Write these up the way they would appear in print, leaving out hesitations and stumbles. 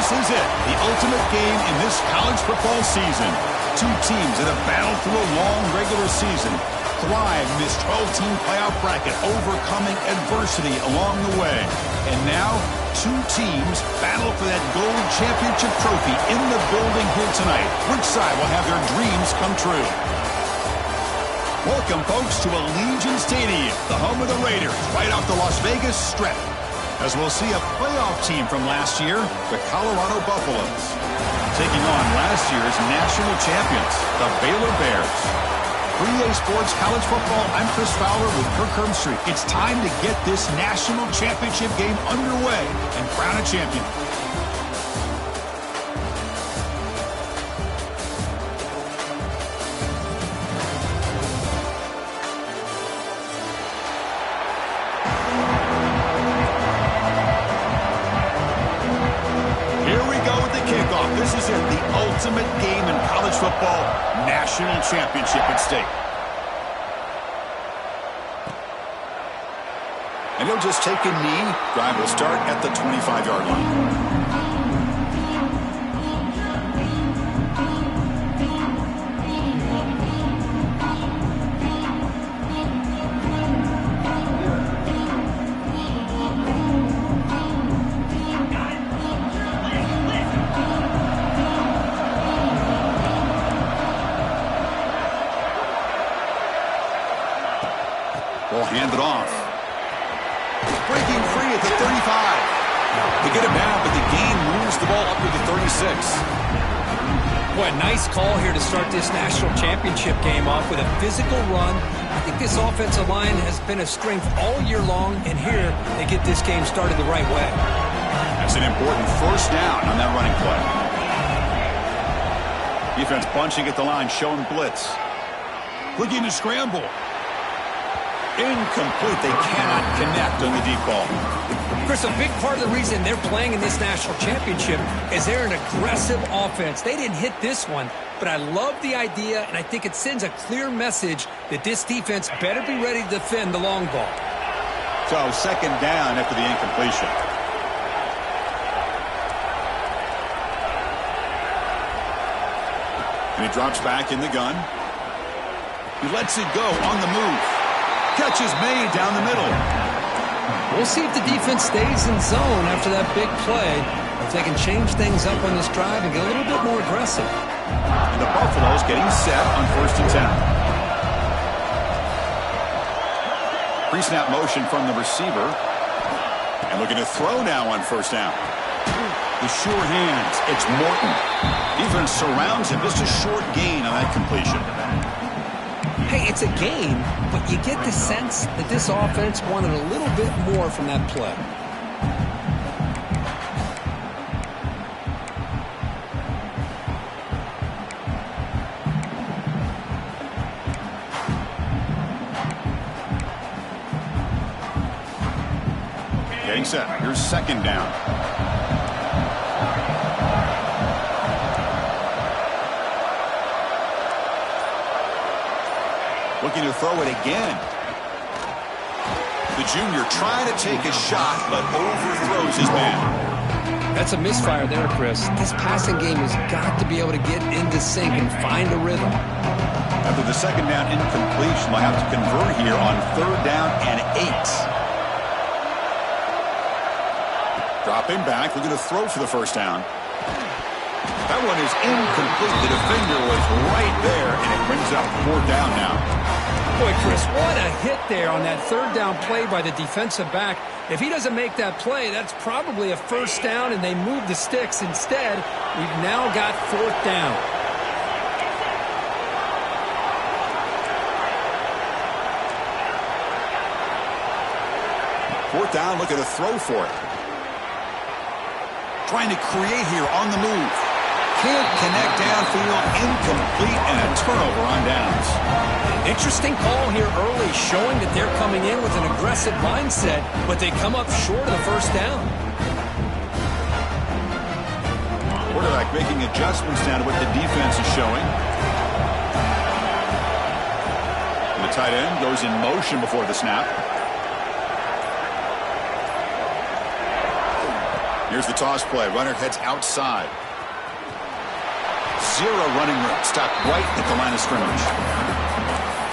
This is it, the ultimate game in this college football season. Two teams that have battled through a long regular season, thrive in this 12-team playoff bracket, overcoming adversity along the way. And now, two teams battle for that gold championship trophy in the building here tonight. Which side will have their dreams come true? Welcome, folks, to Allegiant Stadium, the home of the Raiders, right off the Las Vegas Strip, as we'll see a playoff team from last year, the Colorado Buffaloes, taking on last year's national champions, the Baylor Bears. For EA Sports College Football, I'm Chris Fowler with Kirk Herbstreit. It's time to get this national championship game underway and crown a champion. This is it, the ultimate game in college football, national championship at stake. And he'll just take a knee. Drive will start at the 25-yard line. Hand it off. Breaking free at the 35. They get it back, but the gain moves the ball up to the 36. Boy, nice call here to start this national championship game off with a physical run. I think this offensive line has been a strength all year long, and here they get this game started the right way. That's an important first down on that running play. Defense bunching at the line, showing blitz. Looking to scramble. Incomplete. They cannot connect on the deep ball. Chris, a big part of the reason they're playing in this national championship is they're an aggressive offense. They didn't hit this one, but I love the idea, and I think it sends a clear message that this defense better be ready to defend the long ball. So second down after the incompletion. And he drops back in the gun. He lets it go on the move. Catch is made down the middle. We'll see if the defense stays in zone after that big play, if they can change things up on this drive and get a little bit more aggressive. And the Buffaloes getting set on 1st and 10. Pre-snap motion from the receiver. And looking to throw now on 1st down. The sure hands. It's Morton. Defense surrounds him. Just a short gain on that completion. Hey, it's a game, but you get the sense that this offense wanted a little bit more from that play. Getting set. Here's second down. Looking to throw it again. The junior trying to take a shot, but overthrows his man. That's a misfire there, Chris. This passing game has got to be able to get into sync and find a rhythm. After the second down incompletion, they'll have to convert here on 3rd down and 8. Dropping back, looking to throw for the 1st down. That one is incomplete. The defender was right there, and it brings up 4th down now. Boy, Chris, what a hit there on that 3rd down play by the defensive back. If he doesn't make that play, that's probably a 1st down, and they move the sticks. Instead, we've now got 4th down. Fourth down, looking to throw for it. Trying to create here on the move. Can't connect downfield, incomplete, and a turnover on downs. Interesting call here early, showing that they're coming in with an aggressive mindset, but they come up short of the 1st down. Quarterback making adjustments now to what the defense is showing. And the tight end goes in motion before the snap. Here's the toss play. Runner heads outside. Zero running room. Stopped right at the line of scrimmage.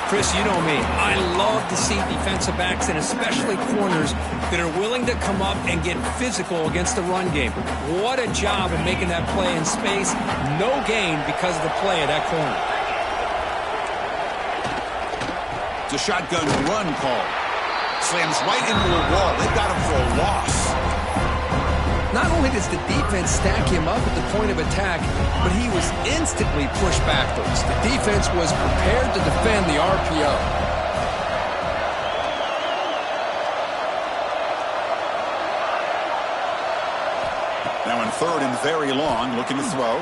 Chris, you know me. I love to see defensive backs and especially corners that are willing to come up and get physical against the run game. What a job of making that play in space. No gain because of the play of that corner. It's a shotgun run call. Slams right into the wall. They got him for a loss. Not only does the defense stack him up at the point of attack, but he was instantly pushed backwards. The defense was prepared to defend the RPO. Now in third and very long, looking to throw.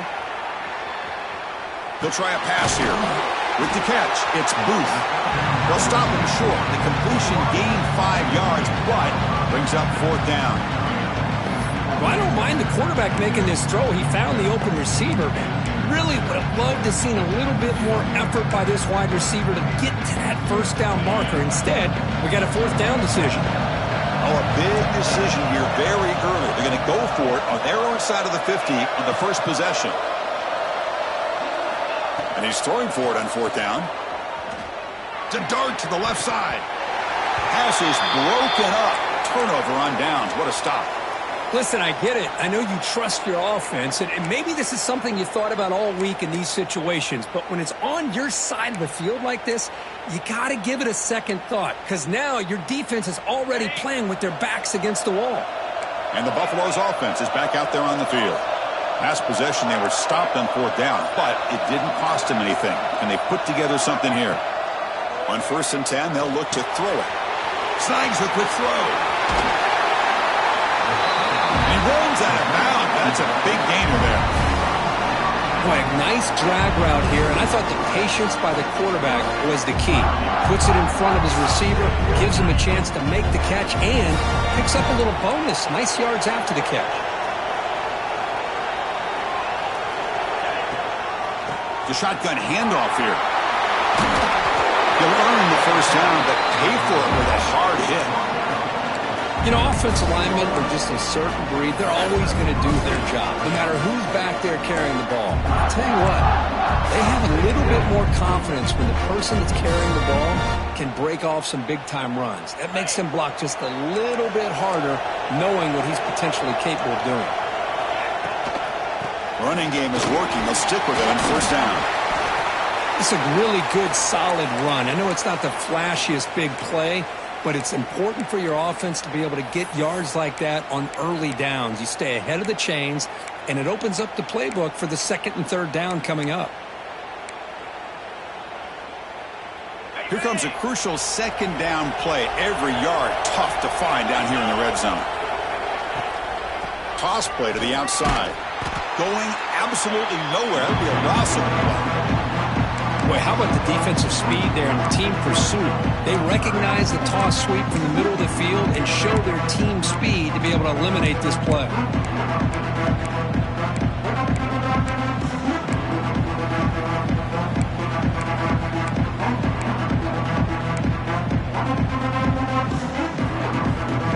He'll try a pass here. With the catch, it's Booth. They'll stop him short. The completion gained 5 yards, but brings up fourth down. Well, I don't mind the quarterback making this throw. He found the open receiver. Really would have loved to have seen a little bit more effort by this wide receiver to get to that first down marker. Instead, we got a fourth down decision. Oh, a big decision here very early. They're going to go for it on their own side of the 50 on the first possession. And he's throwing for it on fourth down. It's a dart to the left side. Pass is broken up. Turnover on downs. What a stop. Listen, I get it. I know you trust your offense, and maybe this is something you thought about all week in these situations, but when it's on your side of the field like this, you got to give it a second thought, because now your defense is already playing with their backs against the wall. And the Buffalo's offense is back out there on the field. Last possession, they were stopped on fourth down, but it didn't cost them anything, and they put together something here. On 1st and 10, they'll look to throw it. Snags a quick throw. He rolls out of bounds. That's a big gainer there. Boy, nice drag route here, and I thought the patience by the quarterback was the key. Puts it in front of his receiver, gives him a chance to make the catch, and picks up a little bonus. Nice yards after the catch. The shotgun handoff here. He'll earn the first down, but pay for it with a hard hit. You know, offensive linemen are just a certain breed. They're always going to do their job, no matter who's back there carrying the ball. I'll tell you what, they have a little bit more confidence when the person that's carrying the ball can break off some big-time runs. That makes them block just a little bit harder, knowing what he's potentially capable of doing. Running game is working. They'll stick with it on first down. It's a really good, solid run. I know it's not the flashiest big play, but it's important for your offense to be able to get yards like that on early downs. You stay ahead of the chains, and it opens up the playbook for the second and third down coming up. Here comes a crucial second down play. Every yard tough to find down here in the red zone. Toss play to the outside. Going absolutely nowhere. That'll be a loss of the play. Boy, how about the defensive speed there and the team pursuit? They recognize the toss sweep from the middle of the field and show their team speed to be able to eliminate this play.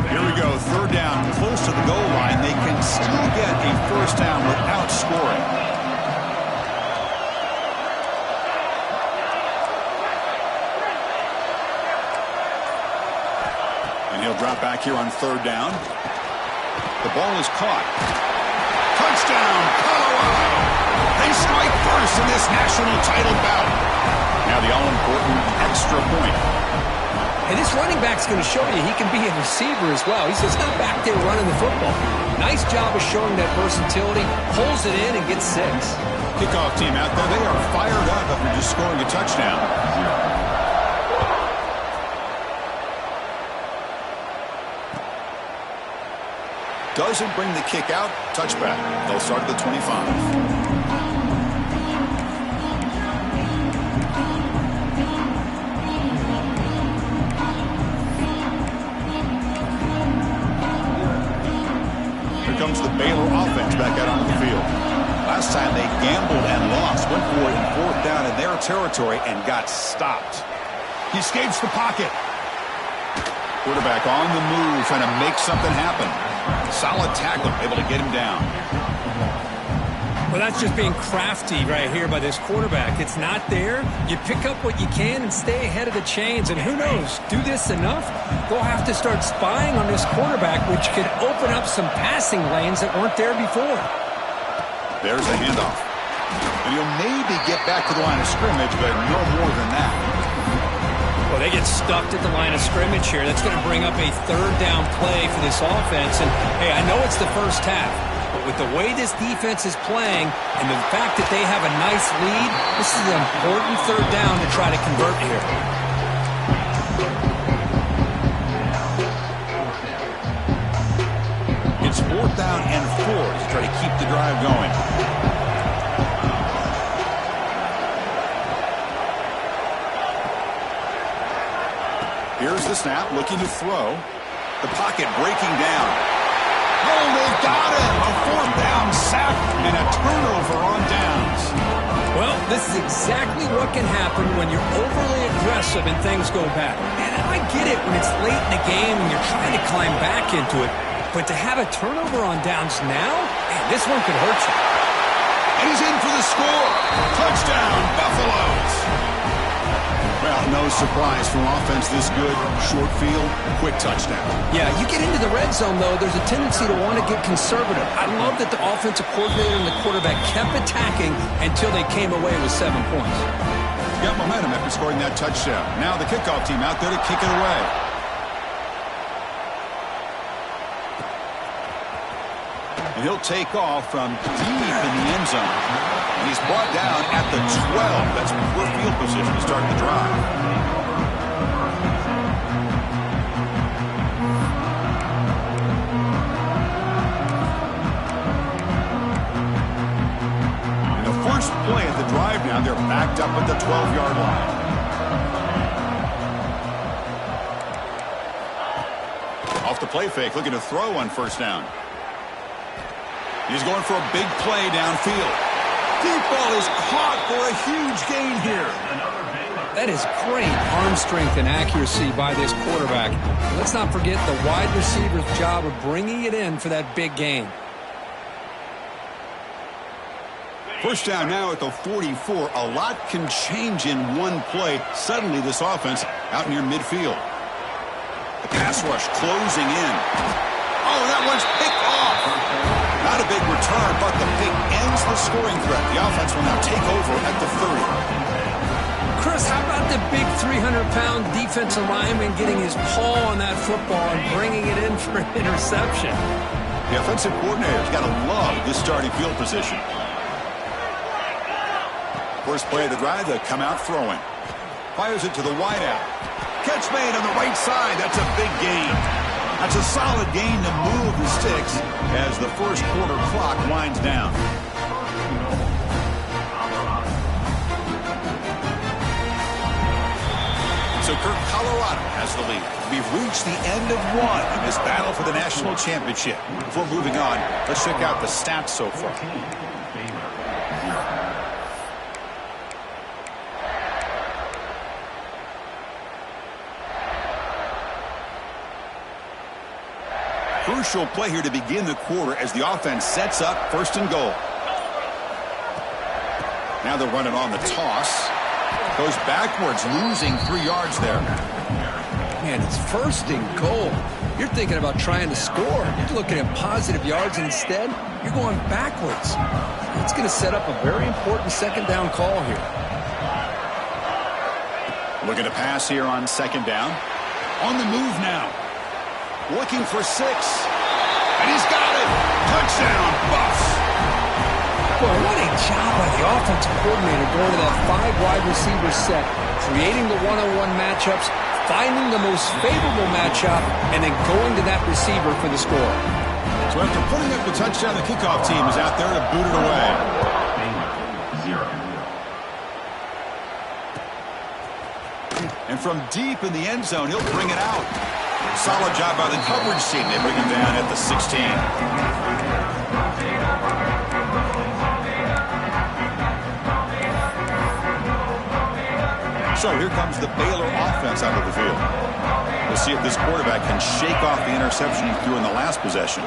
Here we go, third down, close to the goal line. They can still get a first down without scoring. He'll drop back here on third down. The ball is caught. Touchdown, Colorado! They strike first in this national title bout. Now the all-important extra point. And this running back's going to show you he can be a receiver as well. He's just not back there running the football. Nice job of showing that versatility. Pulls it in and gets 6. Kickoff team out there. They are fired up after just scoring a touchdown. Doesn't bring the kick out. Touchback. They'll start at the 25. Here comes the Baylor offense back out onto the field. Last time they gambled and lost. Went for it in fourth down in their territory and got stopped. He escapes the pocket. Quarterback on the move, trying to make something happen. Solid tackle, able to get him down. Well, that's just being crafty right here by this quarterback. It's not there. You pick up what you can and stay ahead of the chains. And who knows, do this enough, they'll have to start spying on this quarterback, which could open up some passing lanes that weren't there before. There's the handoff. And he'll maybe get back to the line of scrimmage, but no more than that. Well, they get stuffed at the line of scrimmage here. That's going to bring up a third down play for this offense. And, hey, I know it's the first half. With the way this defense is playing and the fact that they have a nice lead, this is an important third down to try to convert here. It's 4th down and 4 to try to keep the drive going. Here's the snap, looking to throw. The pocket breaking down. Oh, they got it! A 4th down sack and a turnover on downs. Well, this is exactly what can happen when you're overly aggressive and things go bad. And I get it when it's late in the game and you're trying to climb back into it. But to have a turnover on downs now, man, this one could hurt you. And he's in for the score. Touchdown, Buffaloes. Well, no surprise from offense this good. Short field, quick touchdown. Yeah, you get into the red zone, though, there's a tendency to want to get conservative. I love that the offensive coordinator and the quarterback kept attacking until they came away with 7 points. Got momentum after scoring that touchdown. Now the kickoff team out there to kick it away. And he'll take off from deep in the end zone. And he's brought down at the 12. That's poor field position to start the drive. And the first play of the drive now, they're backed up at the 12-yard line. Off the play fake, looking to throw on 1st down. He's going for a big play downfield. Deep ball is caught for a huge gain here. That is great arm strength and accuracy by this quarterback. Let's not forget the wide receiver's job of bringing it in for that big gain. 1st down now at the 44. A lot can change in one play. Suddenly this offense out near midfield. The pass rush closing in. Oh, that one's picked off. Not a big return, but the pick ends the scoring threat. The offense will now take over at the 30. Chris, how about the big 300-pound defensive lineman getting his paw on that football and bringing it in for an interception? The offensive coordinator's got to love this starting field position. First play of the drive, they come out throwing. Fires it to the wideout. Catch made on the right side. That's a big gain. That's a solid gain to move the sticks as the first quarter clock winds down. So Colorado has the lead. We've reached the end of one in this battle for the national championship. Before moving on, let's check out the stats so far. Crucial play here to begin the quarter as the offense sets up 1st and goal. Now they're running on the toss. Goes backwards, losing 3 yards there. Man, it's 1st and goal. You're thinking about trying to score. You're looking at positive yards, and instead, you're going backwards. It's going to set up a very important 2nd down call here. Looking to pass here on 2nd down. On the move now. Looking for 6. And he's got it. Touchdown, Buffs. Boy, what a job by the offensive coordinator going to that 5 wide receiver set, creating the one-on-one matchups, finding the most favorable matchup, and then going to that receiver for the score. So after putting up the touchdown, the kickoff team is out there to boot it away. And from deep in the end zone, he'll bring it out. Solid job by the coverage team. They bring him down at the 16. So here comes the Baylor offense out of the field. We'll see if this quarterback can shake off the interception he threw in the last possession.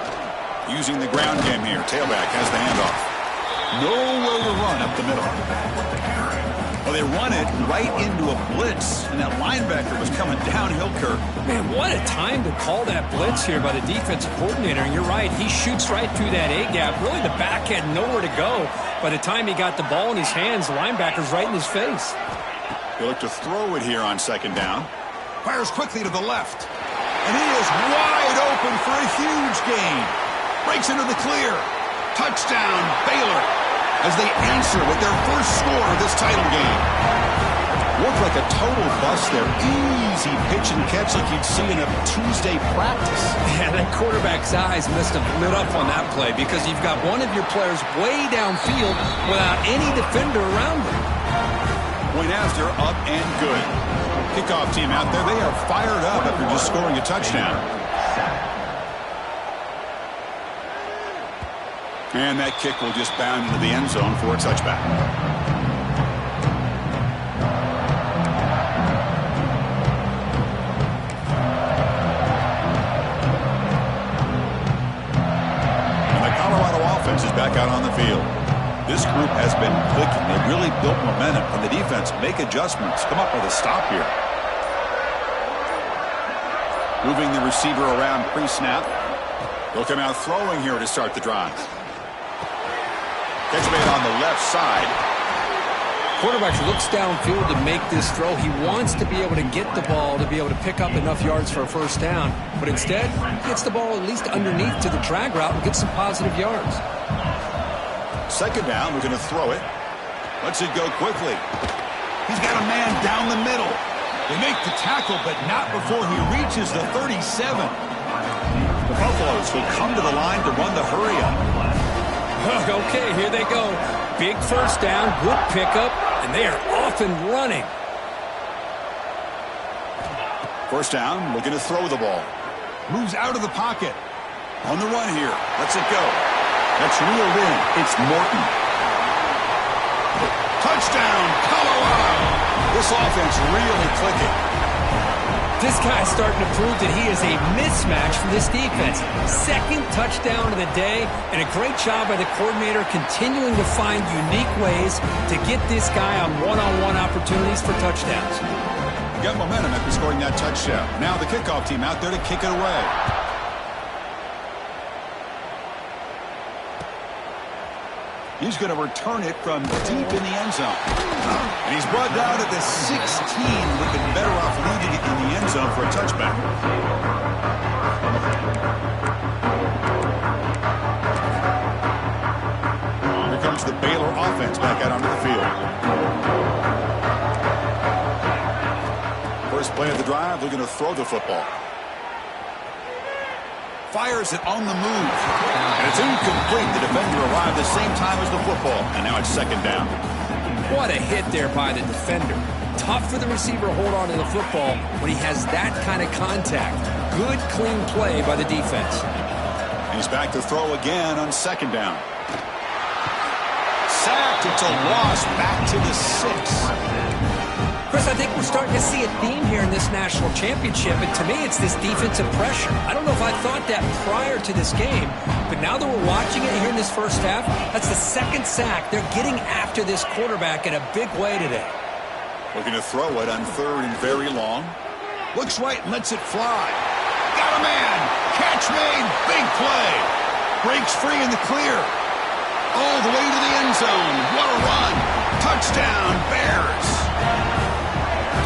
Using the ground game here. Tailback has the handoff. Nowhere to run up the middle. Well, they run it right into a blitz, and that linebacker was coming downhill, Kirk. Man, what a time to call that blitz here by the defensive coordinator. And you're right, he shoots right through that A-gap. Really, the back had nowhere to go. By the time he got the ball in his hands, the linebacker's right in his face. They look to throw it here on second down. Fires quickly to the left. And he is wide open for a huge gain. Breaks into the clear. Touchdown, Baylor, as they answer with their first score of this title game. Looked like a total bust there. Easy pitch and catch like you'd see in a Tuesday practice. Yeah, that quarterback's eyes must have lit up on that play because you've got one of your players way downfield without any defender around him. Point after, up and good. Kickoff team out there. They are fired up after just scoring a touchdown. And that kick will just bound into the end zone for a touchback. And the Colorado offense is back out on the field. This group has been clicking. They really built momentum. And the defense make adjustments. Come up with a stop here. Moving the receiver around pre-snap. They'll come out throwing here to start the drive. Catch made on the left side. Quarterback looks downfield to make this throw. He wants to be able to get the ball to be able to pick up enough yards for a first down. But instead, he gets the ball at least underneath to the drag route and gets some positive yards. Second down, we're going to throw it. Lets it go quickly. He's got a man down the middle. They make the tackle, but not before he reaches the 37. The Buffaloes will come to the line to run the hurry-up. Okay, here they go. Big first down, good pickup, and they are off and running. First down, looking to throw the ball. Moves out of the pocket. On the run here. Lets it go. That's reeled in. It's Morton. Touchdown, Colorado. This offense really clicking. This guy's starting to prove that he is a mismatch for this defense. Second touchdown of the day, and a great job by the coordinator continuing to find unique ways to get this guy on one-on-one opportunities for touchdowns. Got momentum after scoring that touchdown. Now the kickoff team out there to kick it away. He's going to return it from deep in the end zone. And he's brought down at the 16. Would have been better off leaving it in the end zone for a touchback. Here comes the Baylor offense back out onto the field. First play of the drive, looking to throw the football. Fires it on the move. And it's incomplete. The defender arrived the same time as the football. And now it's second down. What a hit there by the defender. Tough for the receiver to hold on to the football when he has that kind of contact. Good, clean play by the defense. And he's back to throw again on second down. Sacked. It's a loss back to the 6. Chris, I think we're starting to see a theme here in this national championship, and to me it's this defensive pressure. I don't know if I thought that prior to this game, but now that we're watching it here in this first half, that's the second sack. They're getting after this quarterback in a big way today. Looking to throw it on third and very long. Looks right and lets it fly. Got a man. Catch made. Big play. Breaks free in the clear. All the way to the end zone. What a run. Touchdown, Bears.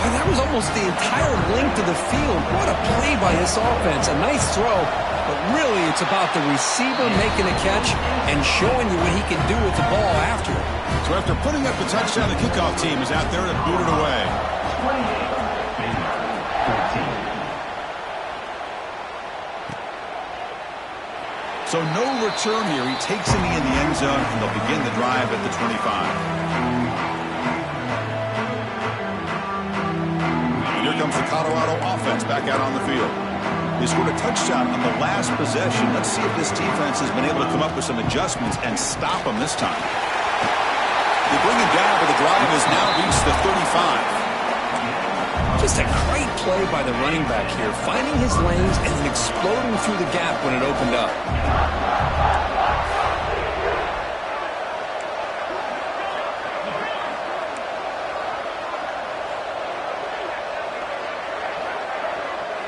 And that was almost the entire length of the field. What a play by this offense. A nice throw, but really it's about the receiver making a catch and showing you what he can do with the ball after it. So after putting up the touchdown, the kickoff team is out there to boot it away. So no return here. He takes it in the end zone, and they'll begin the drive at the 25. Here comes the Colorado offense back out on the field. They scored a touchdown on the last possession. Let's see if this defense has been able to come up with some adjustments and stop them this time. They bring him down, but the drive has now reached the 35. Just a great play by the running back here, finding his lanes and then exploding through the gap when it opened up.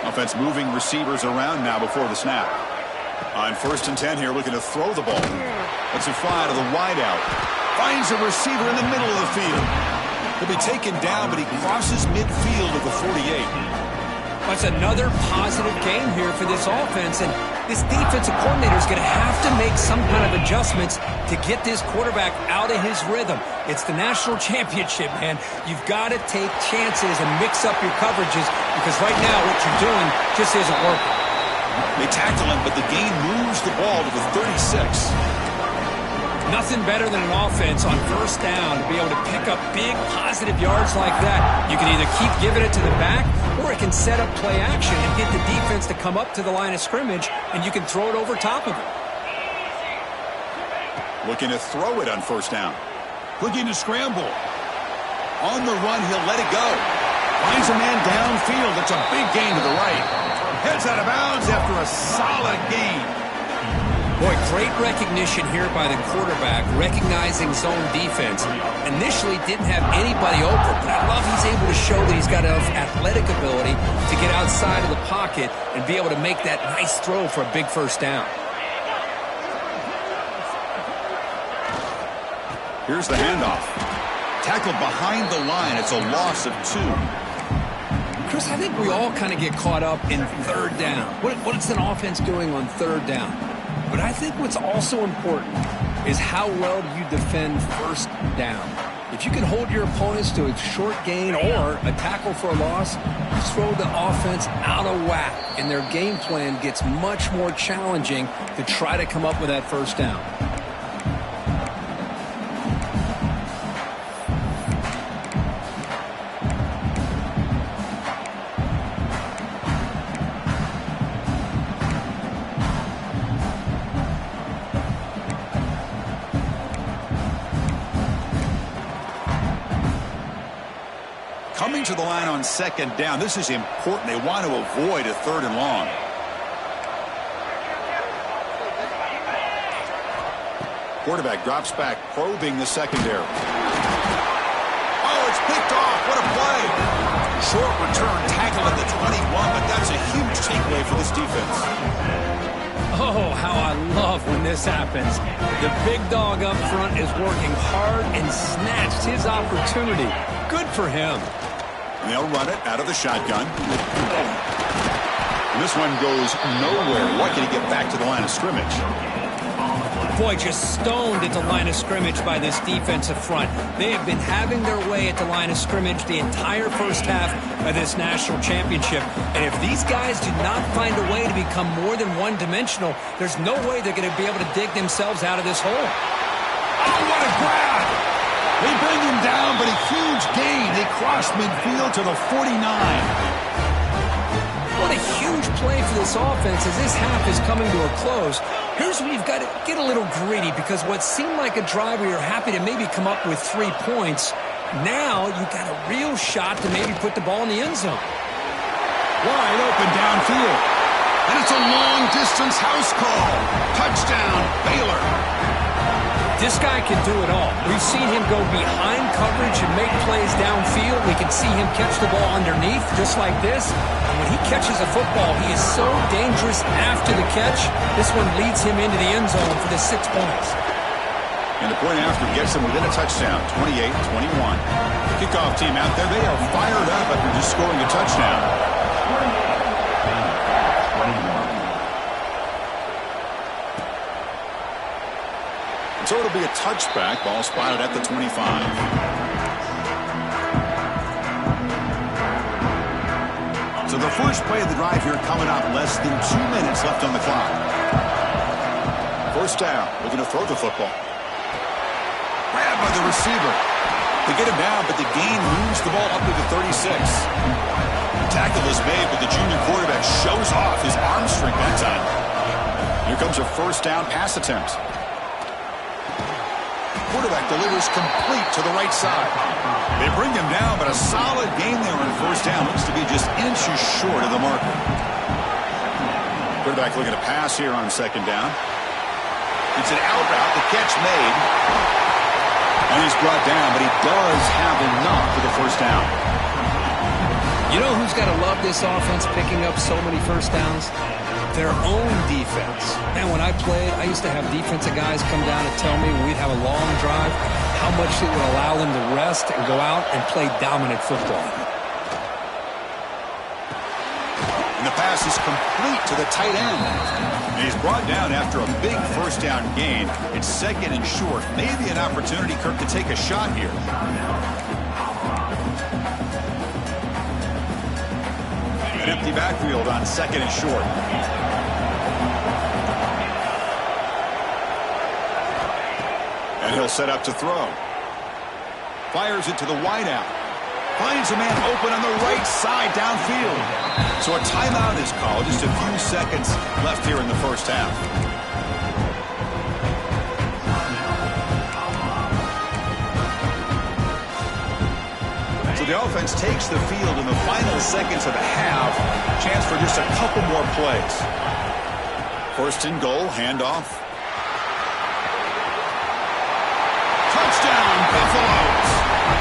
Offense moving receivers around now before the snap. On 1st and 10 here, looking to throw the ball. Lets it fly to the wideout. Finds a receiver in the middle of the field. He'll be taken down, but he crosses midfield at the 48. That's another positive game here for this offense, and this defensive coordinator is going to have to make some kind of adjustments to get this quarterback out of his rhythm. It's the national championship, man. You've got to take chances and mix up your coverages because right now what you're doing just isn't working. They tackle him, but the gain moves the ball to the 36. Nothing better than an offense on 1st down to be able to pick up big positive yards like that. You can either keep giving it to the back or it can set up play action and get the defense to come up to the line of scrimmage, and you can throw it over top of it. Looking to throw it on 1st down. Looking to scramble. On the run, he'll let it go. Finds a man downfield. It's a big gain to the right. Heads out of bounds after a solid gain. Boy, great recognition here by the quarterback, recognizing zone defense. Initially didn't have anybody open, but I love he's able to show that he's got enough athletic ability to get outside of the pocket and be able to make that nice throw for a big 1st down. Here's the handoff. Tackled behind the line. It's a loss of 2. Chris, I think we all kind of get caught up in 3rd down. What is an offense doing on 3rd down? But I think what's also important is how well do you defend 1st down. If you can hold your opponents to a short gain or a tackle for a loss, you throw the offense out of whack, and their game plan gets much more challenging to try to come up with that 1st down. Coming to the line on 2nd down. This is important. They want to avoid a 3rd and long. Quarterback drops back, probing the secondary. Oh, it's picked off. What a play. Short return tackle at the 21, but that's a huge takeaway for this defense. Oh, how I love when this happens. The big dog up front is working hard and snatched his opportunity. Good for him. And they'll run it out of the shotgun. And this one goes nowhere. Lucky to get back to the line of scrimmage. Boy, just stoned at the line of scrimmage by this defensive front. They have been having their way at the line of scrimmage the entire 1st half of this national championship. And if these guys do not find a way to become more than one-dimensional, there's no way they're going to be able to dig themselves out of this hole. Oh, what a grab! They bring him down, but a huge gain. They cross midfield to the 49. What a huge play for this offense as this half is coming to a close. Here's where you've got to get a little greedy because what seemed like a drive where you're happy to maybe come up with 3 points, now you've got a real shot to maybe put the ball in the end zone. Wide open downfield. And it's a long-distance house call. Touchdown, Baylor. This guy can do it all. We've seen him go behind coverage and make plays downfield. We can see him catch the ball underneath just like this. And when he catches a football, he is so dangerous after the catch. This one leads him into the end zone for the 6 points. And the point after gets him within a touchdown, 28-21. Kickoff team out there, they are fired up after just scoring a touchdown. So it'll be a touchback. Ball spotted at the 25. So the first play of the drive here coming up. Less than 2 minutes left on the clock. 1st down. Looking to throw the football. Grabbed by the receiver. They get him down, but the gain moves the ball up to the 36. The tackle is made, but the junior quarterback shows off his arm strength that time. Here comes a 1st down pass attempt. quarterback delivers complete to the right side. They bring him down, but a solid gain there on first down. Looks to be just inches short of the marker. Quarterback looking to pass here on second down. It's an out route. The catch made. And he's brought down, but he does have enough for the first down. You know who's got to love this offense picking up so many first downs? Their own defense. And when I played, I used to have defensive guys come down and tell me when we'd have a long drive how much it would allow them to rest and go out and play dominant football. And the pass is complete to the tight end. And he's brought down after a big first down gain. It's second and short. Maybe an opportunity, Kirk, to take a shot here. An empty backfield on second and short. And he'll set up to throw. Fires it to the wideout. Finds a man open on the right side downfield. So a timeout is called. Just a few seconds left here in the first half. So the offense takes the field in the final seconds of the half. Chance for just a couple more plays. First and goal, handoff. Touchdown, Buffaloes.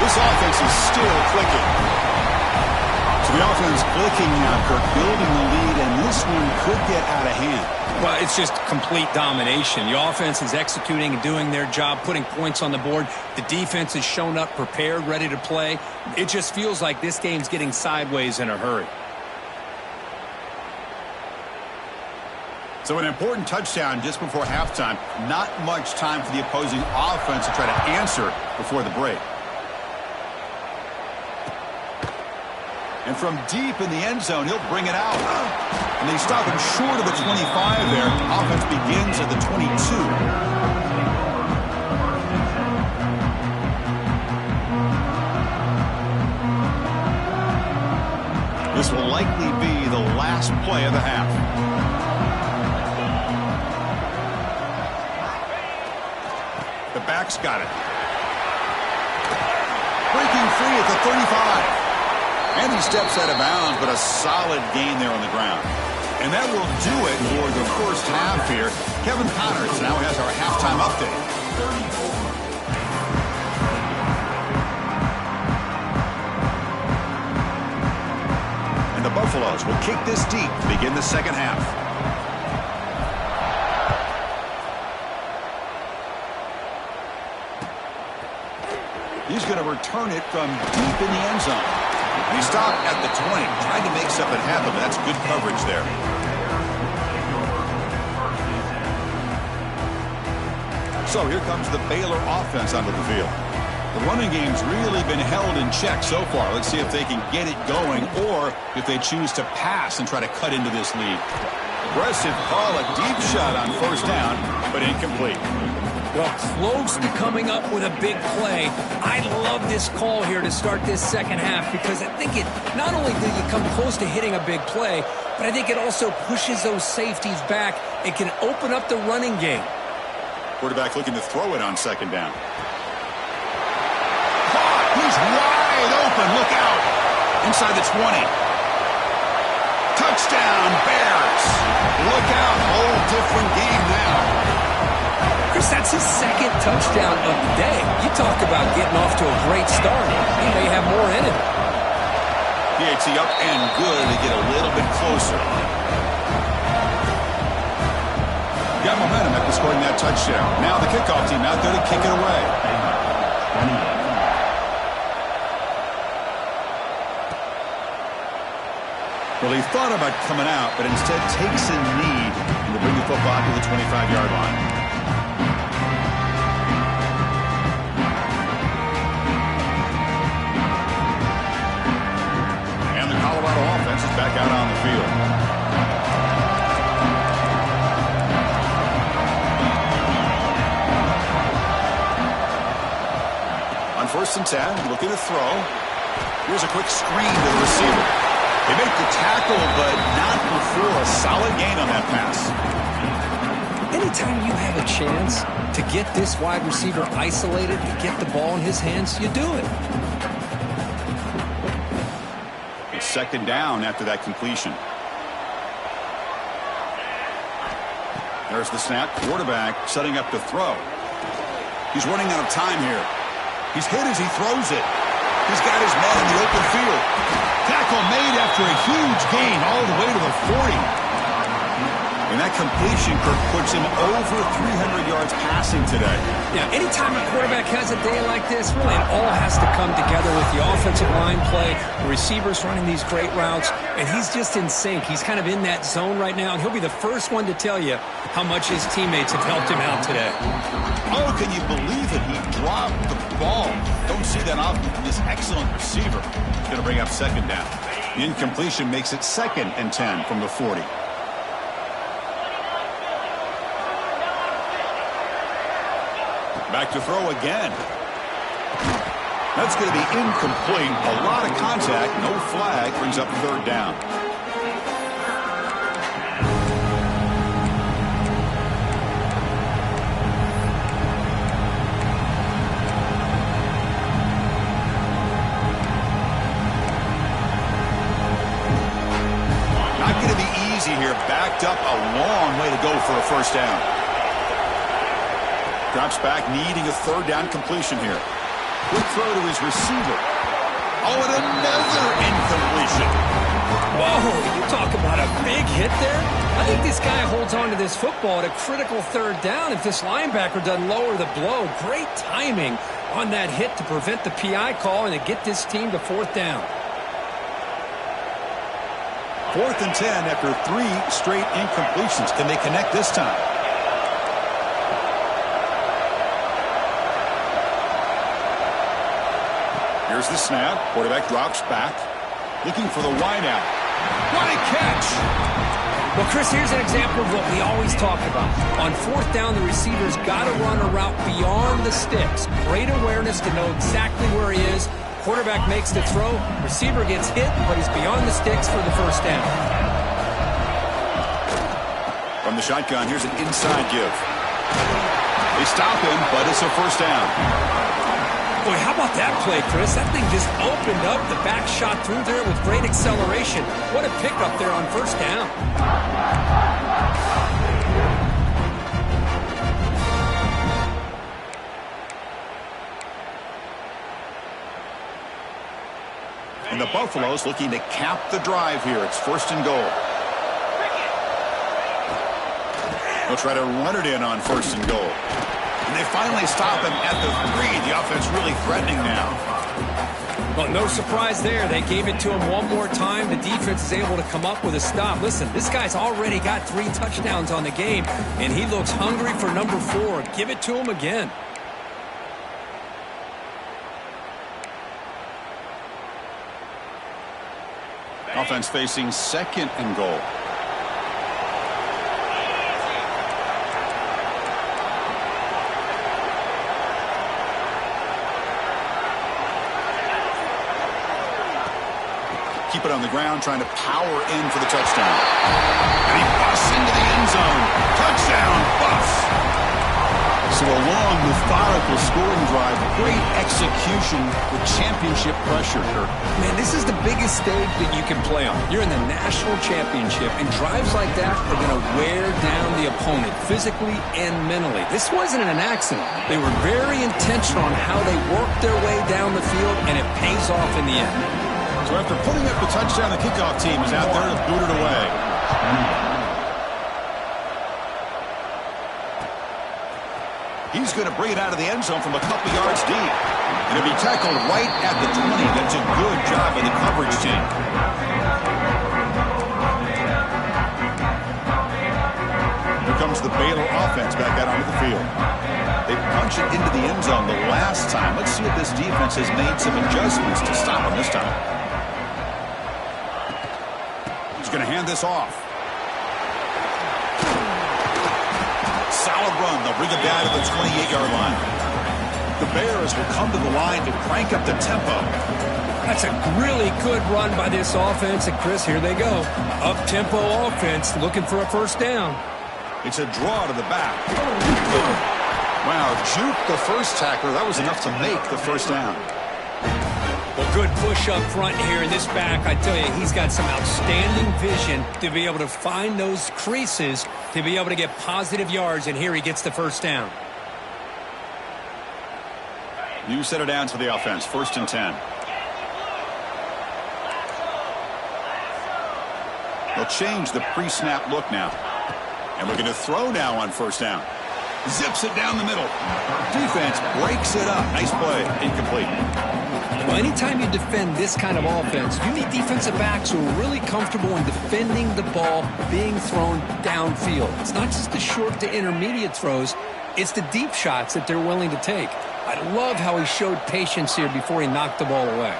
This offense is still clicking. So the offense clicking now, Kirk, building the lead, and this one could get out of hand. Well, it's just complete domination. The offense is executing and doing their job, putting points on the board. The defense has shown up prepared, ready to play. It just feels like this game's getting sideways in a hurry. So an important touchdown just before halftime. Not much time for the opposing offense to try to answer before the break. And from deep in the end zone, he'll bring it out. And they stop him short of the 25 there. Offense begins at the 22. This will likely be the last play of the half. The back's got it. Breaking free at the 35. And he steps out of bounds, but a solid gain there on the ground. And that will do it for the first half here. Kevin Connors now has our halftime update. And the Buffaloes will kick this deep to begin the second half. He's going to return it from deep in the end zone. And he stopped at the 20, trying to make something happen. That's good coverage there. So here comes the Baylor offense onto the field. The running game's really been held in check so far. Let's see if they can get it going or if they choose to pass and try to cut into this lead. Aggressive call, a deep shot on first down, but incomplete. Well, close to coming up with a big play. I love this call here to start this second half because I think it not only do you come close to hitting a big play, but I think it also pushes those safeties back. It can open up the running game. Quarterback looking to throw it on second down. Caught! He's wide open. Look out. Inside the 20. Touchdown, Bears. Look out. Whole different game now. Chris, that's his second touchdown of the day. You talk about getting off to a great start. He may have more in him. PAT up and good to get a little bit closer. Got momentum after scoring that touchdown. Now the kickoff team out there to kick it away. Well, he thought about coming out, but instead takes a knee to bring the football to the 25-yard line. Offense is back out on the field. On first and 10, looking to throw. Here's a quick screen to the receiver. They make the tackle, but not before a solid gain on that pass. Anytime you have a chance to get this wide receiver isolated and get the ball in his hands, you do it. It's second down after that completion. There's the snap. Quarterback setting up to throw. He's running out of time here. He's hit as he throws it. He's got his man in the open field. Tackle made after a huge gain all the way to the 40. And that completion, Kirk, puts him over 300 yards passing today. Yeah, anytime a quarterback has a day like this, really it all has to come together with the offensive line play, the receivers running these great routes, and he's just in sync. He's kind of in that zone right now, and he'll be the first one to tell you how much his teammates have helped him out today. Oh, can you believe it? He dropped the ball. Don't see that often from this excellent receiver. He's going to bring up second down. The incompletion makes it 2nd and 10 from the 40. Back to throw again. That's going to be incomplete. A lot of contact. No flag. Brings up third down. Not going to be easy here. Backed up a long way to go for a first down. Drops back, needing a third down completion here. Quick throw to his receiver. Oh, and another incompletion. Whoa, you talk about a big hit there. I think this guy holds on to this football at a critical third down if this linebacker doesn't lower the blow. Great timing on that hit to prevent the PI call and to get this team to fourth down. 4th and 10 after 3 straight incompletions. Can they connect this time? Here's the snap. Quarterback drops back. Looking for the wideout. What a catch! Well, Chris, here's an example of what we always talk about. On 4th down, the receiver's got to run a route beyond the sticks. Great awareness to know exactly where he is. Quarterback makes the throw. Receiver gets hit, but he's beyond the sticks for the first down. From the shotgun, here's an inside give. They stop him, but it's a first down. Boy, how about that play, Chris? That thing just opened up. The back shot through there with great acceleration. What a pickup there on first down. And the Buffaloes looking to cap the drive here. It's 1st and goal. They'll try to run it in on 1st and goal. And they finally stop him at the 3. The offense really threatening now. Well, no surprise there. They gave it to him one more time. The defense is able to come up with a stop. Listen, this guy's already got 3 touchdowns on the game, and he looks hungry for number 4. Give it to him again. Offense facing 2nd and goal. Keep it on the ground, trying to power in for the touchdown. And he busts into the end zone. Touchdown, Buffs. So a long, methodical scoring drive. Great execution with championship pressure, Kirk. Man, this is the biggest stage that you can play on. You're in the national championship, and drives like that are going to wear down the opponent physically and mentally. This wasn't an accident. They were very intentional on how they worked their way down the field, and it pays off in the end. So after putting up the touchdown, the kickoff team is out there to boot it away. He's going to bring it out of the end zone from a couple yards deep. And it'll be tackled right at the 20. That's a good job of the coverage team. Here comes the Baylor offense back out onto the field. They punch it into the end zone the last time. Let's see if this defense has made some adjustments to stop him this time. He's going to hand this off. Solid run. They'll bring it down to the 28-yard line. The Bears will come to the line to crank up the tempo. That's a really good run by this offense. And, Chris, here they go. Up-tempo offense looking for a first down. It's a draw to the back. Wow, juke the first tackler. That was enough to make the first down. Well, good push up front here in this back. I tell you, he's got some outstanding vision to be able to find those creases, to be able to get positive yards, and here he gets the first down. You set it down to the offense. 1st and 10. They'll change the pre-snap look now. And we're going to throw now on 1st down. Zips it down the middle. Defense breaks it up. Nice play. Incomplete. Well, anytime you defend this kind of offense, you need defensive backs who are really comfortable in defending the ball being thrown downfield. It's not just the short to intermediate throws. It's the deep shots that they're willing to take. I love how he showed patience here before he knocked the ball away.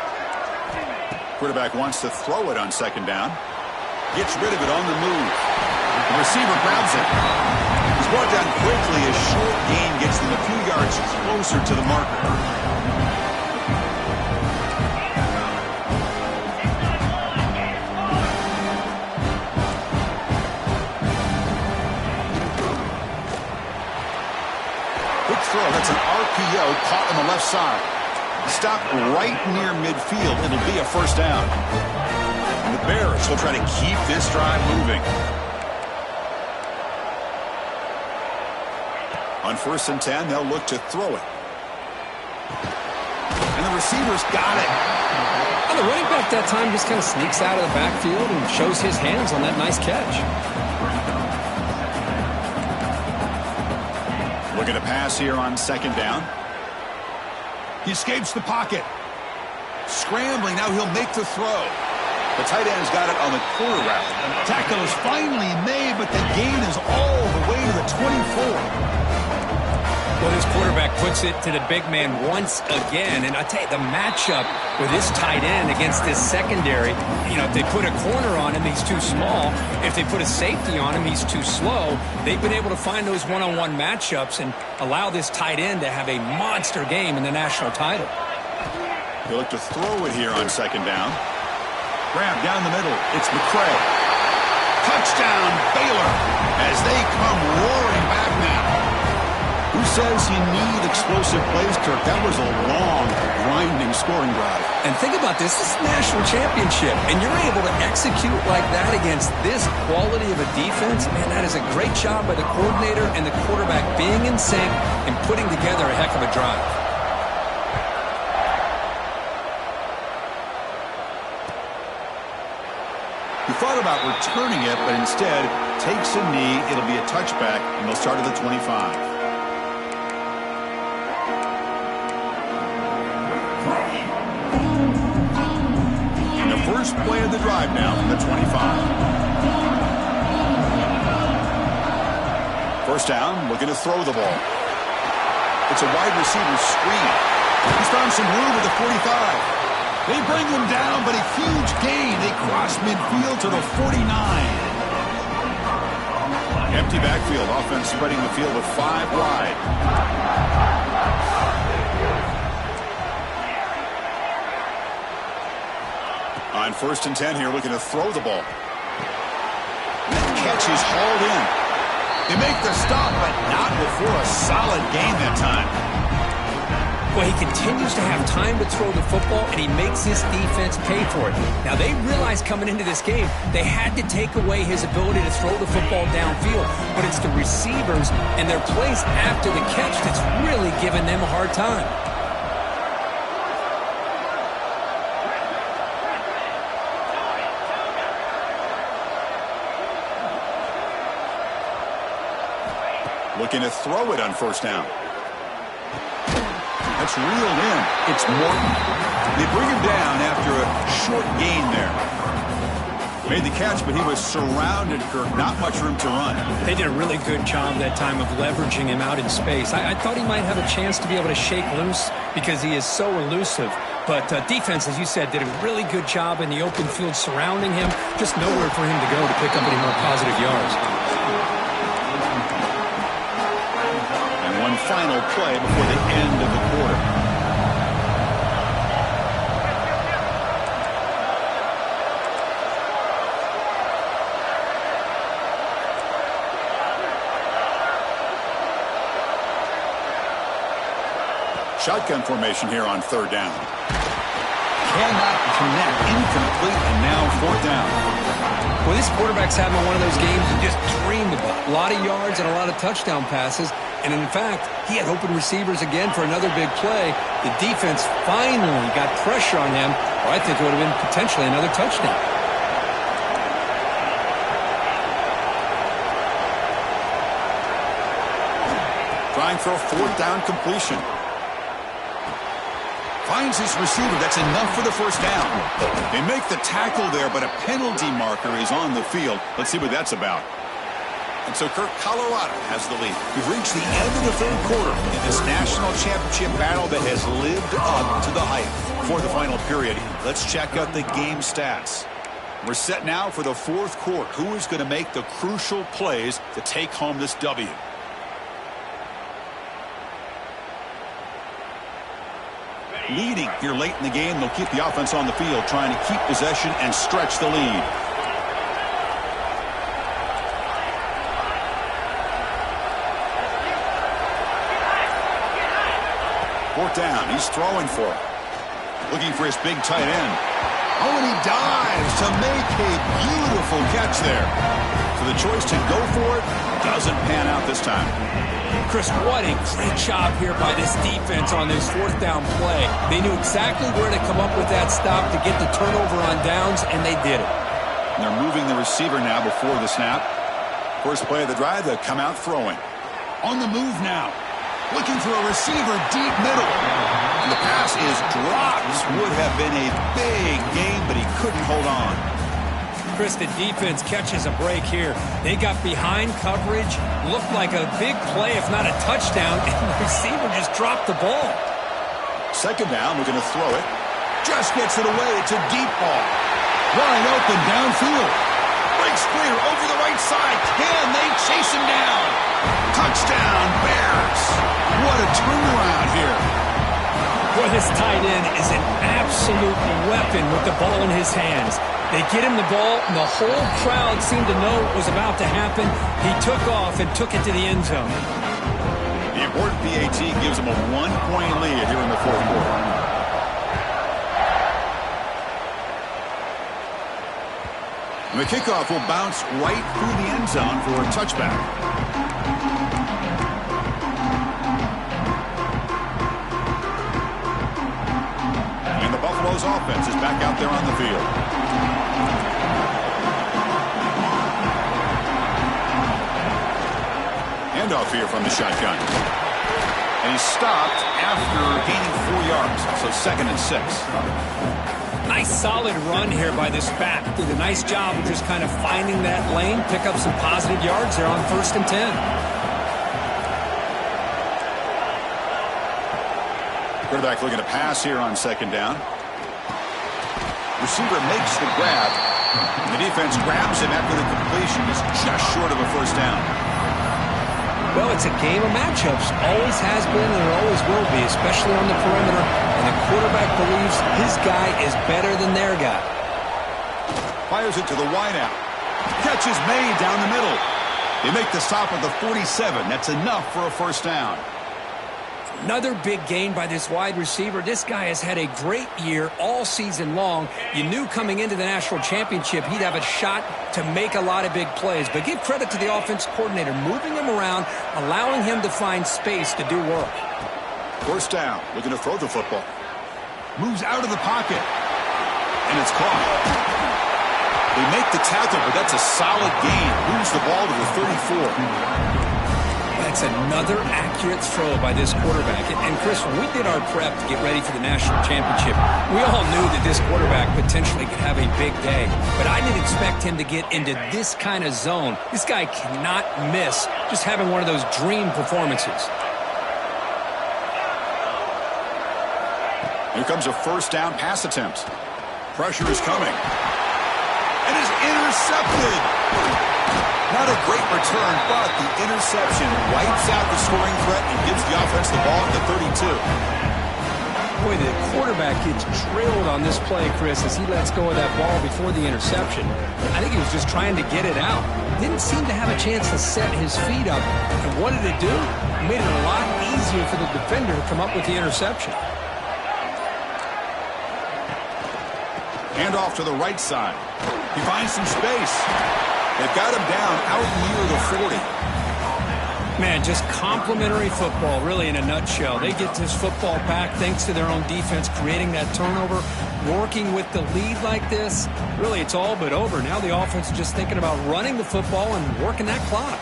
Quarterback wants to throw it on 2nd down. Gets rid of it on the move. The receiver grabs it. He's brought down quickly. A short gain gets them a few yards closer to the marker. That's an RPO caught on the left side. Stopped right near midfield. It'll be a 1st down. And the Bears will try to keep this drive moving. On 1st and 10, they'll look to throw it. And the receiver's got it. And the running back that time just kind of sneaks out of the backfield and shows his hands on that nice catch. Looking to pass here on 2nd down. He escapes the pocket. Scrambling, now he'll make the throw. The tight end's got it on the corner route. Tackle is finally made, but the gain is all the way to the 24. Well, this quarterback puts it to the big man once again. And I tell you, the matchup with this tight end against this secondary, you know, if they put a corner on him, he's too small. If they put a safety on him, he's too slow. They've been able to find those one-on-one matchups and allow this tight end to have a monster game in the national title. They look to throw it here on 2nd down. Grab down the middle. It's McCray. Touchdown, Baylor, as they come roaring back now. Who says you need explosive plays, Kirk? That was a long, grinding scoring drive. And think about this. This is a national championship, and you're able to execute like that against this quality of a defense. Man, that is a great job by the coordinator and the quarterback being in sync and putting together a heck of a drive. He thought about returning it, but instead takes a knee. It'll be a touchback, and they'll start at the 25. First play of the drive now from the 25. 1st down, looking to throw the ball. It's a wide receiver screen. He's found some room at the 45. They bring him down, but a huge gain. They cross midfield to the 49. Empty backfield. Offense spreading the field with 5 wide. On 1st and 10 here, looking to throw the ball. That catch is hauled in. They make the stop, but not before a solid gain that time. Well, he continues to have time to throw the football, and he makes his defense pay for it. Now, they realized coming into this game, they had to take away his ability to throw the football downfield. But it's the receivers and their plays after the catch that's really giving them a hard time. Looking to throw it on 1st down. That's reeled in. It's Morton. They bring him down after a short gain there. Made the catch, but he was surrounded, Kirk. Not much room to run. They did a really good job that time of leveraging him out in space. I thought he might have a chance to be able to shake loose because he is so elusive. But defense, as you said, did a really good job in the open field surrounding him. Just nowhere for him to go to pick up any more positive yards. Final play before the end of the quarter. Shotgun formation here on third down. Cannot connect, incomplete, and now fourth down. Well, this quarterback's having one of those games you just dreamed about. A lot of yards and a lot of touchdown passes. And in fact, he had open receivers again for another big play. The defense finally got pressure on him, or I think it would have been potentially another touchdown. Trying for a fourth down completion. Finds his receiver. That's enough for the first down. They make the tackle there, but a penalty marker is on the field. Let's see what that's about. And so, Kirk, Colorado has the lead. We've reached the end of the third quarter in this national championship battle that has lived up to the hype. For the final period, let's check out the game stats. We're set now for the fourth quarter. Who is going to make the crucial plays to take home this W? Leading here late in the game, they'll keep the offense on the field, trying to keep possession and stretch the lead. Fourth down, he's throwing for it. Looking for his big tight end. Oh, and he dives to make a beautiful catch there. So the choice to go for it doesn't pan out this time. Chris, what a great job here by this defense on this fourth down play. They knew exactly where to come up with that stop to get the turnover on downs, and they did it. And they're moving the receiver now before the snap. First play of the drive, they come out throwing. On the move now. Looking for a receiver deep middle. And the pass is dropped. This would have been a big game, but he couldn't hold on. Chris, the defense catches a break here. They got behind coverage, looked like a big play, if not a touchdown, and the receiver just dropped the ball. Second down, we're going to throw it. Just gets it away. It's a deep ball. Wide open downfield. Breaks clear over the right side. Can they chase him down? Touchdown, Bears. What a turnaround here. Boy, this tight end is an absolute weapon with the ball in his hands. They get him the ball, and the whole crowd seemed to know what was about to happen. He took off and took it to the end zone. The important PAT gives him a 1-point lead here in the fourth quarter. And the kickoff will bounce right through the end zone for a touchback. And the Buffalo's offense is back out there on the field. Handoff here from the shotgun. And he's stopped after gaining 4 yards, so 2nd and 6. Nice solid run here by this back. Did a nice job of just kind of finding that lane, pick up some positive yards there on 1st and 10. Quarterback looking to pass here on 2nd down. Receiver makes the grab. And the defense grabs him after the completion. He's just short of a first down. Well, it's a game of matchups. Always has been and it always will be, especially on the perimeter. And the quarterback believes his guy is better than their guy. Fires it to the wideout. Catch is made down the middle. They make the stop at the 47. That's enough for a first down. Another big gain by this wide receiver. This guy has had a great year all season long. You knew coming into the national championship he'd have a shot to make a lot of big plays. But give credit to the offense coordinator, moving him around, allowing him to find space to do work. First down, looking to throw the football. Moves out of the pocket. And it's caught. They make the tackle, but that's a solid gain. Moves the ball to the 34. That's another accurate throw by this quarterback. And Chris, when we did our prep to get ready for the national championship, we all knew that this quarterback potentially could have a big day. But I didn't expect him to get into this kind of zone. This guy cannot miss just having one of those dream performances. Here comes a first down pass attempt. Pressure is coming. And is intercepted. Not a great return, but the interception wipes out the scoring threat and gives the offense the ball at the 32. Boy, the quarterback gets drilled on this play, Chris, as he lets go of that ball before the interception. I think he was just trying to get it out. Didn't seem to have a chance to set his feet up. And what did it do? It made it a lot easier for the defender to come up with the interception. Hand off to the right side. He finds some space. They've got him down out near the 40. Man, just complimentary football, really, in a nutshell. They get this football back thanks to their own defense, creating that turnover, working with the lead like this. Really, it's all but over. Now the offense is just thinking about running the football and working that clock.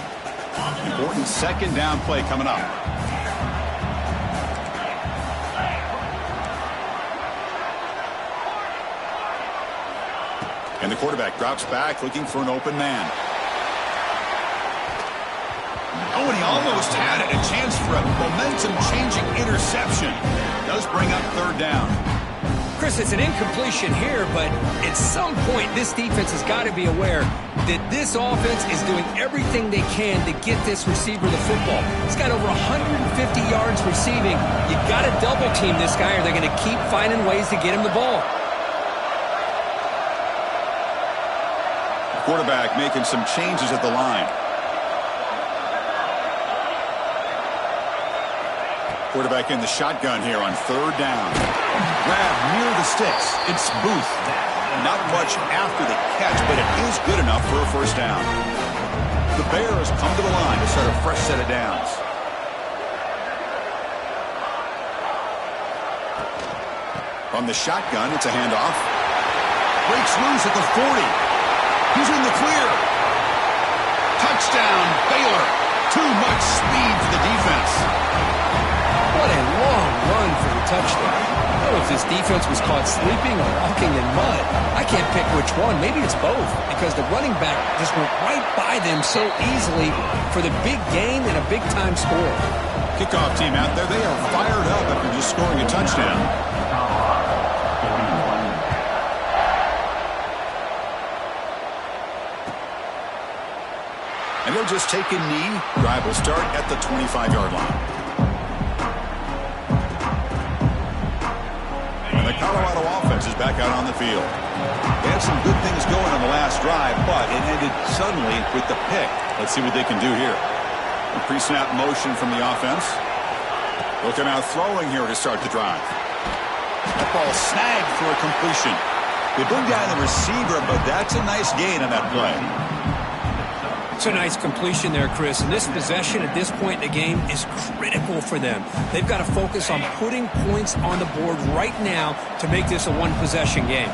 Important second down play coming up. And the quarterback drops back, looking for an open man. Oh, and he almost had it. A chance for a momentum-changing interception. Does bring up third down. Chris, it's an incompletion here, but at some point, this defense has got to be aware that this offense is doing everything they can to get this receiver the football. He's got over 150 yards receiving. You got to double-team this guy, or they're going to keep finding ways to get him the ball. Quarterback making some changes at the line. Quarterback in the shotgun here on third down. Grab near the sticks. It's Booth. Not much after the catch, but it is good enough for a first down. The Bears come to the line to start a fresh set of downs. From the shotgun, it's a handoff. Breaks loose at the 40. He's in the clear. Touchdown, Baylor. Too much speed for the defense. What a long run for the touchdown. I don't know if this defense was caught sleeping or walking in mud. I can't pick which one. Maybe it's both, because the running back just went right by them so easily for the big gain and a big-time score. Kickoff team out there, they are fired up after just scoring a touchdown. And they'll just take a knee. Drive will start at the 25-yard line. And the Colorado offense is back out on the field. They had some good things going on the last drive, but it ended suddenly with the pick. Let's see what they can do here. A pre-snap motion from the offense. Looking out throwing here to start the drive. That ball snagged for a completion. They bring down the receiver, but that's a nice gain on that play. It's a nice completion there, Chris. And this possession at this point in the game is critical for them. They've got to focus on putting points on the board right now to make this a one-possession game.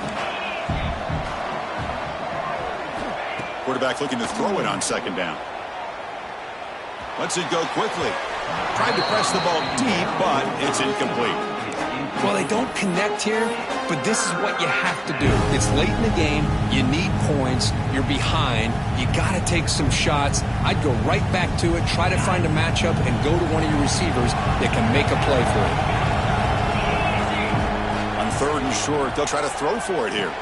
Quarterback looking to throw it on second down. Lets it go quickly. Tried to press the ball deep, but it's incomplete. Well, they don't connect here, but this is what you have to do. It's late in the game. You need points. You're behind. You got to take some shots. I'd go right back to it, try to find a matchup, and go to one of your receivers that can make a play for you. On third and short, they'll try to throw for it here.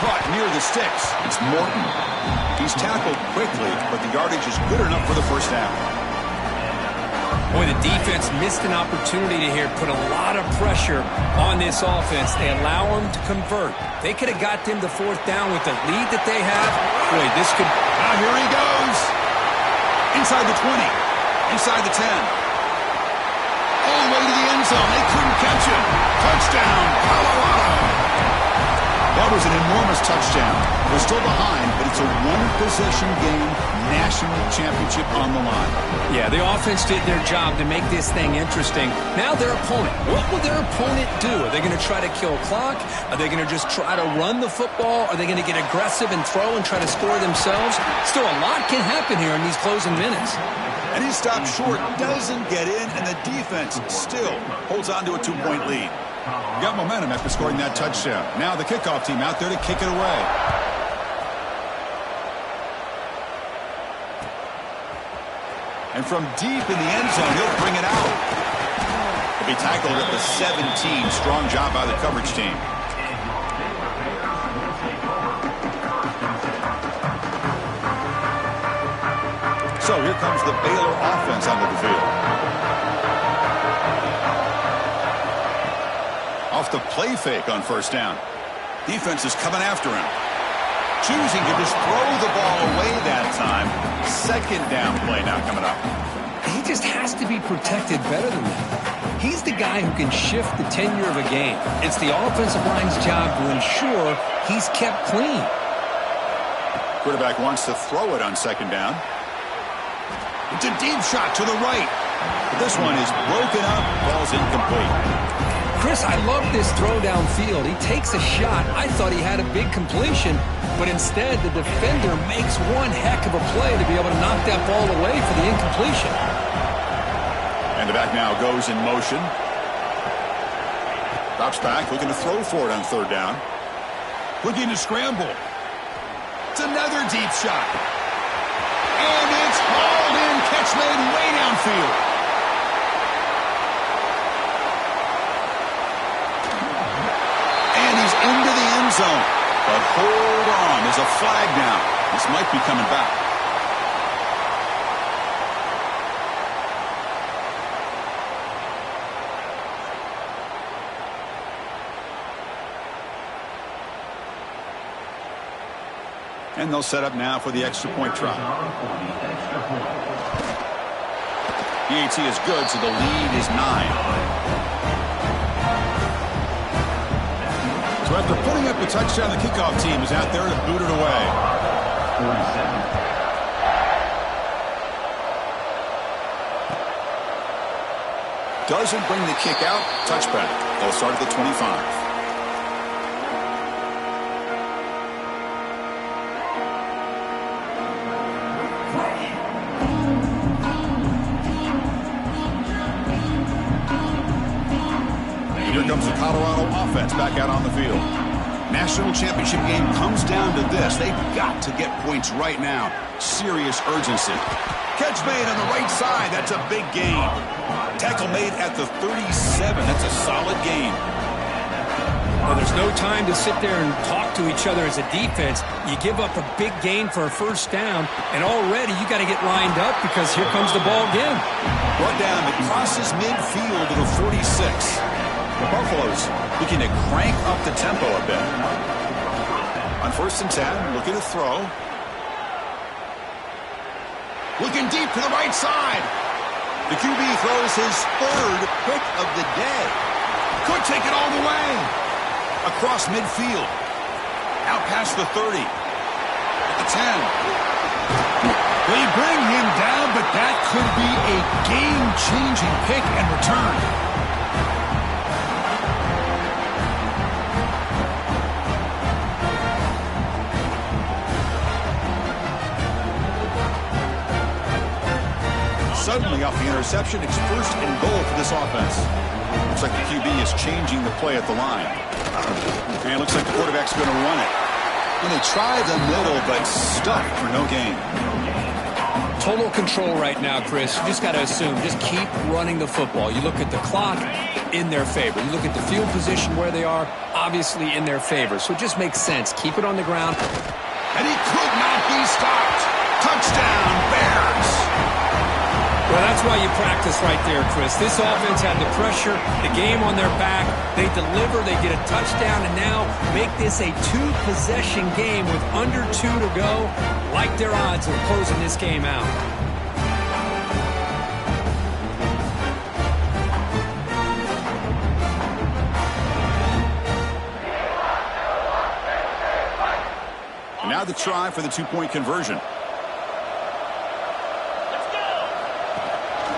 Caught near the sticks. It's Morton. He's tackled quickly, but the yardage is good enough for the first down. Boy, the defense missed an opportunity to here put a lot of pressure on this offense. They allow them to convert. They could have got them to fourth down with the lead that they have. Boy, this could... Now here he goes. Inside the 20. Inside the 10. All the way to the end zone. They couldn't catch him. Touchdown, Colorado. That was an enormous touchdown. They're still behind, but it's a one-possession game, national championship on the line. Yeah, the offense did their job to make this thing interesting. Now their opponent. What will their opponent do? Are they going to try to kill clock? Are they going to just try to run the football? Are they going to get aggressive and throw and try to score themselves? Still, a lot can happen here in these closing minutes. And he stopped short, doesn't get in, and the defense still holds on to a two-point lead. Got momentum after scoring that touchdown. Now the kickoff team out there to kick it away. And from deep in the end zone, he'll bring it out. He'll be tackled at the 17. Strong job by the coverage team. So here comes the Baylor offense onto the field. Off the play fake on first down. Defense is coming after him. Choosing to just throw the ball away that time. Second down play now coming up. He just has to be protected better than that. He's the guy who can shift the tenure of a game. It's the offensive line's job to ensure he's kept clean. Quarterback wants to throw it on second down. It's a deep shot to the right. But this one is broken up. Ball's incomplete. Chris, I love this throw downfield. He takes a shot. I thought he had a big completion, but instead the defender makes one heck of a play to be able to knock that ball away for the incompletion. And the back now goes in motion. Drops back, looking to throw for it on third down. Looking to scramble. It's another deep shot. And it's hauled in. Catch made way downfield. And he's into the end zone. But hold on. There's a flag now. This might be coming back. And they'll set up now for the extra point try. PAT is good, so the lead is 9. So after putting up a touchdown, the kickoff team is out there to boot it away. Doesn't bring the kick out. Touchback. They'll start at the 25. Comes the Colorado offense back out on the field. National championship game comes down to this. They've got to get points right now. Serious urgency. Catch made on the right side. That's a big gain. Tackle made at the 37. That's a solid gain. Well, there's no time to sit there and talk to each other as a defense. You give up a big gain for a first down, and already you got to get lined up because here comes the ball again. Brought down. It crosses midfield to the 46. The Buffaloes looking to crank up the tempo a bit. On first and 10, looking to throw. Looking deep to the right side. The QB throws his third pick of the day. Could take it all the way. Across midfield. Out past the 30. At the 10. They bring him down, but that could be a game-changing pick and return. Suddenly off the interception, it's first and goal for this offense. Looks like the QB is changing the play at the line. And it looks like the quarterback's going to run it. And they try the middle, but stuck for no gain. Total control right now, Chris. You just got to assume. Just keep running the football. You look at the clock, in their favor. You look at the field position where they are, obviously in their favor. So it just makes sense. Keep it on the ground. And he could not be stopped. Touchdown, Bears. Well, that's why you practice right there, Chris. This offense had the pressure, the game on their back. They deliver, they get a touchdown, and now make this a two-possession game with under 2 to go. Like their odds of closing this game out. And now the try for the two-point conversion.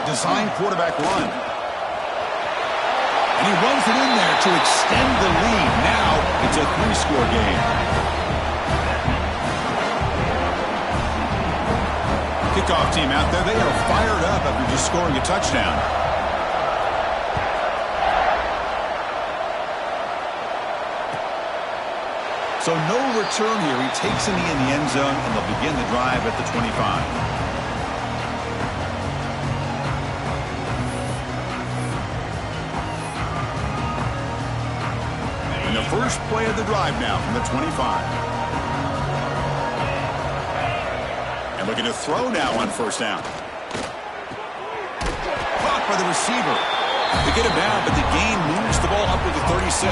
Design quarterback run. And he runs it in there to extend the lead. Now it's a 3-score game. Kickoff team out there. They are fired up after just scoring a touchdown. So no return here. He takes a knee in the end zone, and they'll begin the drive at the 25. First play of the drive now from the 25. And looking to throw now on first down. Caught by the receiver. They get him down, but the gain moves the ball up with the 36.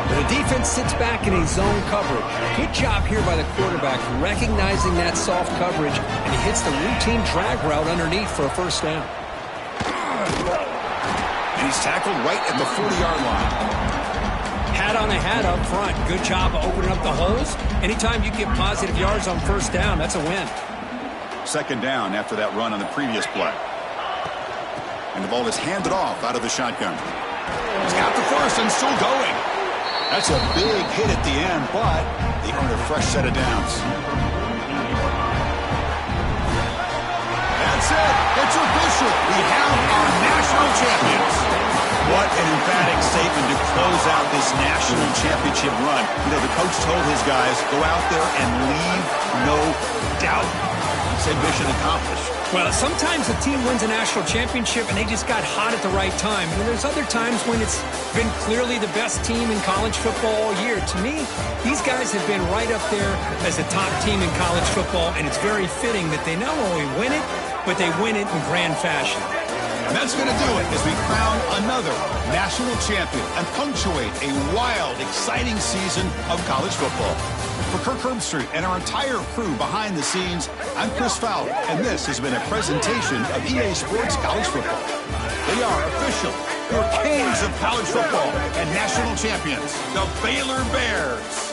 The defense sits back in a zone coverage. Good job here by the quarterback, recognizing that soft coverage, and he hits the routine drag route underneath for a first down. And he's tackled right at the 40-yard line. Hat on a hat up front. Good job of opening up the holes. Anytime you get positive yards on first down, that's a win. Second down after that run on the previous play. And the ball is handed off out of the shotgun. He's got the first and still going. That's a big hit at the end, but they earned a fresh set of downs. That's it. It's official. We have our national champions. What an emphatic statement to close out this national championship run. You know, the coach told his guys, go out there and leave no doubt. He said mission accomplished. Well, sometimes a team wins a national championship and they just got hot at the right time. And there's other times when it's been clearly the best team in college football all year. To me, these guys have been right up there as the top team in college football, and it's very fitting that they not only win it, but they win it in grand fashion. And that's going to do it as we crown another national champion and punctuate a wild, exciting season of college football. For Kirk Herbstreit and our entire crew behind the scenes, I'm Chris Fowler, and this has been a presentation of EA Sports College Football. They are official, your kings of college football and national champions, the Baylor Bears.